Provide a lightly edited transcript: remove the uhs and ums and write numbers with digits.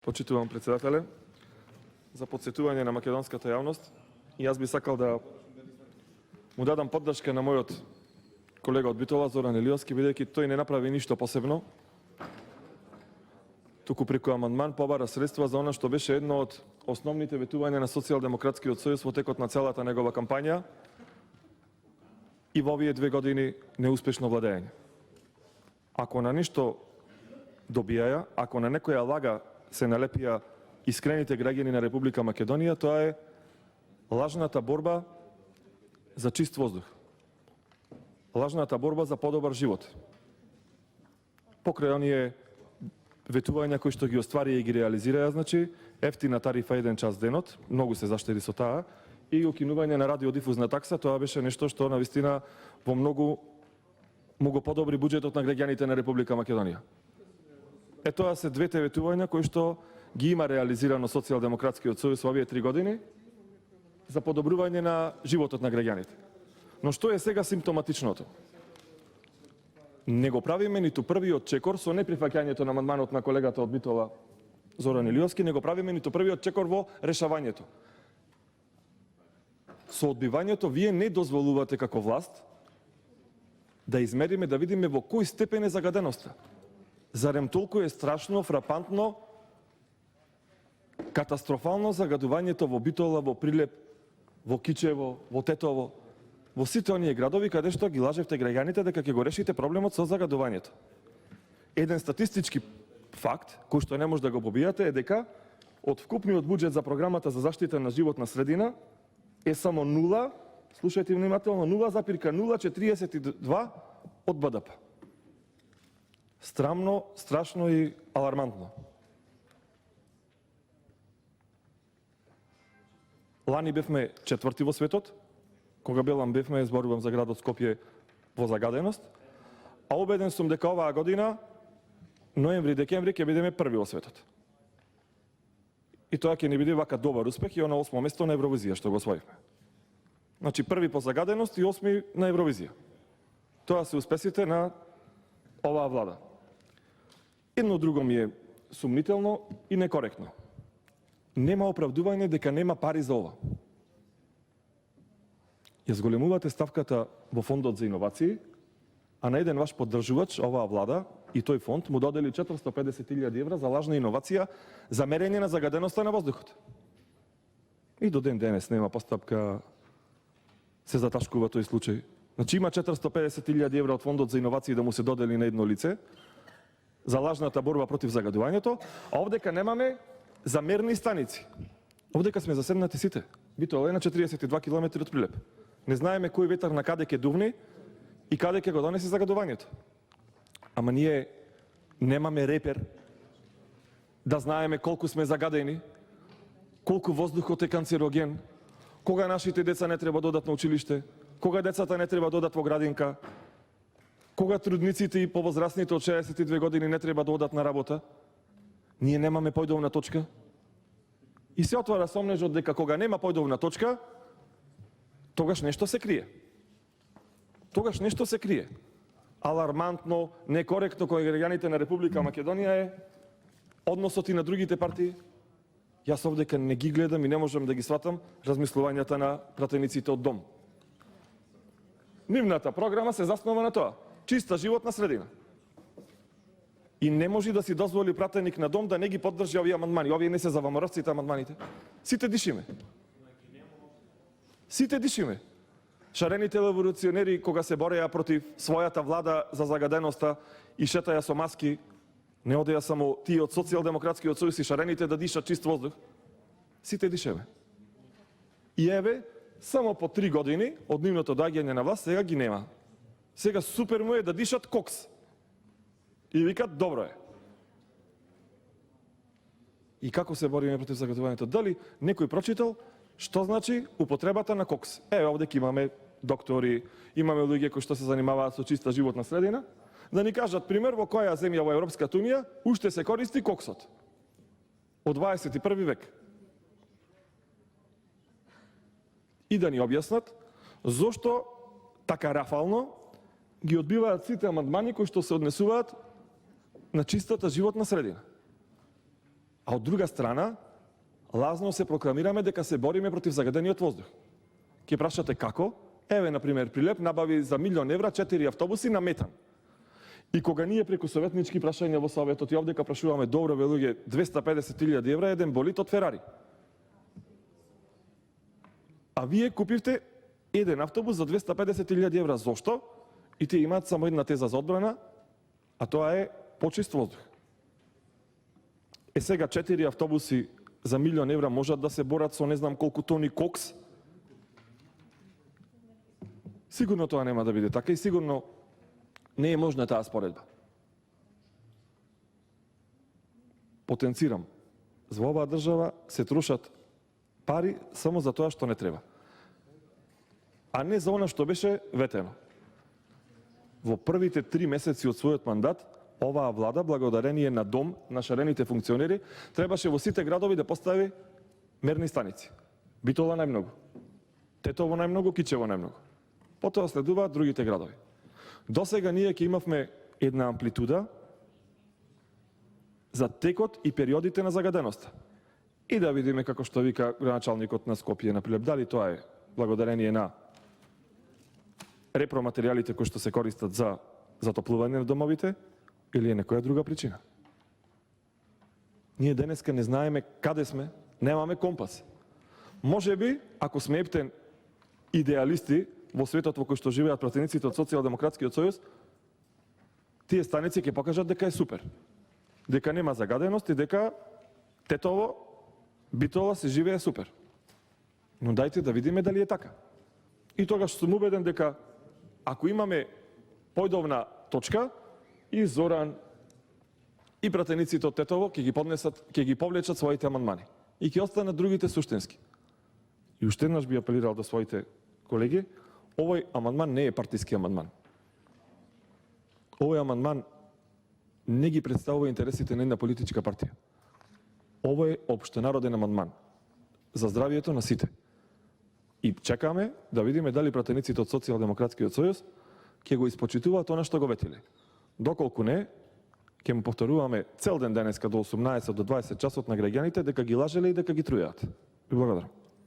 Почитувам председателе, за подсетување на македонската јавност, и јас би сакал да му дадам поддршка на мојот колега од Битола, Зоран Илиовски, бидејќи тој не направи ништо посебно, туку преку амандман побара средства за она што беше едно од основните ветувања на Социјалдемократскиот сојуз во текот на целата негова кампања и во овие 2 години неуспешно владење. Ако на ништо добијаја, ако на некоја лага се налепија искрените граѓани на Република Македонија, тоа е лажната борба за чист воздух. Лажната борба за подобар живот. Покрај оние ветувања кои што ги остварија и ги реализираја, значи, ефтина тарифа 1 час денот, многу се заштеди со таа, и укинување на радиодифузна такса, тоа беше нешто што навистина во многу подобри буџетот на граѓаните на Република Македонија. Тоа се двете ветувања кои што ги има реализирано Социјалдемократскиот сојуз во овие 3 години за подобрување на животот на граѓаните. Но што е сега симптоматичното? Не го правиме ниту првиот чекор со неприфаќањето на амандманот на колегата од Битола Зоран Илиовски, не го правиме ниту првиот чекор во решавањето. Со одбивањето вие не дозволувате како власт да измериме, да видиме во кој степен е загаденоста. Зарем толку е страшно, фрапантно, катастрофално загадувањето во Битола, во Прилеп, во Кичево, во Тетово, во сите оние градови каде што ги лажевте граѓаните дека ќе го решите проблемот со загадувањето. Еден статистички факт, кој што не може да го побијате, е дека од вкупниот буџет за програмата за заштита на животна средина е само 0, слушајте внимателно, 0,042 од БДП. Страмно, страшно и алармантно. Лани бевме 4ти во светот, кога бевме, зборувам за градот Скопје, во загаденост, а убеден сум дека оваа година, ноември-декември, ќе бидеме први во светот. И тоа ќе ни биде вака добар успех и на 8 место на Евровизија што го освоивме. Значи први по загаденост и 8 на Евровизија. Тоа се успесите на оваа влада. Едно друго ми е сумнително и некоректно. Нема оправдување дека нема пари за ова. Ја зголемувате ставката во фондот за иновации, а на еден ваш поддржувач, оваа влада и тој фонд му додели 450.000 евра за лажна иновација за мерење на загаденоста на воздухот. И до ден денес нема постапка, се заташкува тој случај. Значи има 450.000 евра од фондот за иновации да му се додели на едно лице за лажната борба против загадувањето, а овдека немаме за мерни станици. Овдека сме заседнати сите. Битола е на 42 км од Прилеп. Не знаеме кој ветар на каде ќе дувне и каде ќе го донесе загадувањето. Ама ние немаме репер да знаеме колку сме загадени, колку воздухот е канцероген, кога нашите деца не треба да одат на училиште, кога децата не треба да одат во градинка, кога трудниците и повозрастните од 62 години не треба да одат на работа. Ние немаме појдовна точка. И се отвара сомнежот дека кога нема појдовна точка, тогаш нешто се крие. Тогаш нешто се крие. Алармантно, некоректно кој граѓаните на Република Македонија е односот и на другите партии. Јас овдека не ги гледам и не можам да ги сватам размислувањата на пратениците од Дом. Нивната програма се заснова на тоа. Чиста животна средина. И не може да си дозволи пратеник на Дом да не ги поддржи овие амандмани. Овие не се за ВМРО-вците амандманите. Сите дишиме. Сите дишиме. Шарените револуционери кога се бореја против својата влада за загаденоста и шетаја со маски, не одеја само тие од Социјалдемократскиот сојуз и шарените да дишат чист воздух. Сите дишеме. И еве, само по 3 години од нивното доаѓање на власт сега ги нема. Сега супер му е да дишат кокс. И викат, добро е. И како се бориме против загадувањето? Дали некој прочитал што значи употребата на кокс? Овдека имаме доктори, имаме луѓе кои што се занимаваат со чиста животна средина, да ни кажат пример во која земја во Европската унија уште се користи коксот. Од 21 век. И да ни објаснат зошто така рафално ги одбиваат сите амандмани кои што се однесуваат на чистата животна средина. А од друга страна, лазно се прокламираме дека се бориме против загадениот воздух. Ке прашате како? Еве, например, Прилеп набави за 1.000.000 евра 4 автобуси на метан. И кога ние преку советнички прашања во Советот и овдека прашуваме, добро бе луѓе, 250.000 евра еден болид од Ферари. А вие купивте еден автобус за 250.000 евра. Зошто? И тие имаат само една теза за одбрана, а тоа е почист воздух. Сега 4 автобуси за 1.000.000 евра можат да се борат со не знам колку тони кокс. Сигурно тоа нема да биде така и сигурно не е можна таа споредба. Потенцирам, за оваа држава се трошат пари само за тоа што не треба. А не за она што беше ветено. Во првите 3 месеци од својот мандат, оваа влада, благодарение на дом на шарените функционери, требаше во сите градови да постави мерни станици. Битола најмногу, Тетово најмногу, Кичево најмногу. Потоа следуваат другите градови. До сега ние ќе имавме една амплитуда за текот и периодите на загаденоста. И да видиме како што вика градоначалникот на Скопје, например, дали тоа е благодарение на репроматеријалите кои што се користат за затоплување на домовите или е некоја друга причина. Ние денеска не знаеме каде сме, немаме компас. Може би, ако сме ептен идеалисти во светот во кој што живеат пратениците од Социјалдемократскиот сојуз, тие станици ќе покажат дека е супер. Дека нема загаденост и дека Тетово, Битола се живее супер. Но дајте да видиме дали е така. И тогаш сум убеден дека ако имаме појдовна точка, и Зоран и пратениците од Тетово ќе ги повлечат своите амандмани. И ќе останат другите суштински. И уште еднаш би апелирал до своите колеги, овој амандман не е партиски амандман. Овој амандман не ги представува интересите на една политичка партија. Овој е општенароден амандман за здравието на сите. И чекаме да видиме дали пратениците од Социјалдемократскиот сојуз ќе го испочитуваат она што го ветиле. Доколку не, ќе му повторуваме цел ден денеска до 18 до 20 часот на граѓаните дека ги лажеле и дека ги трујаат. И благодарам.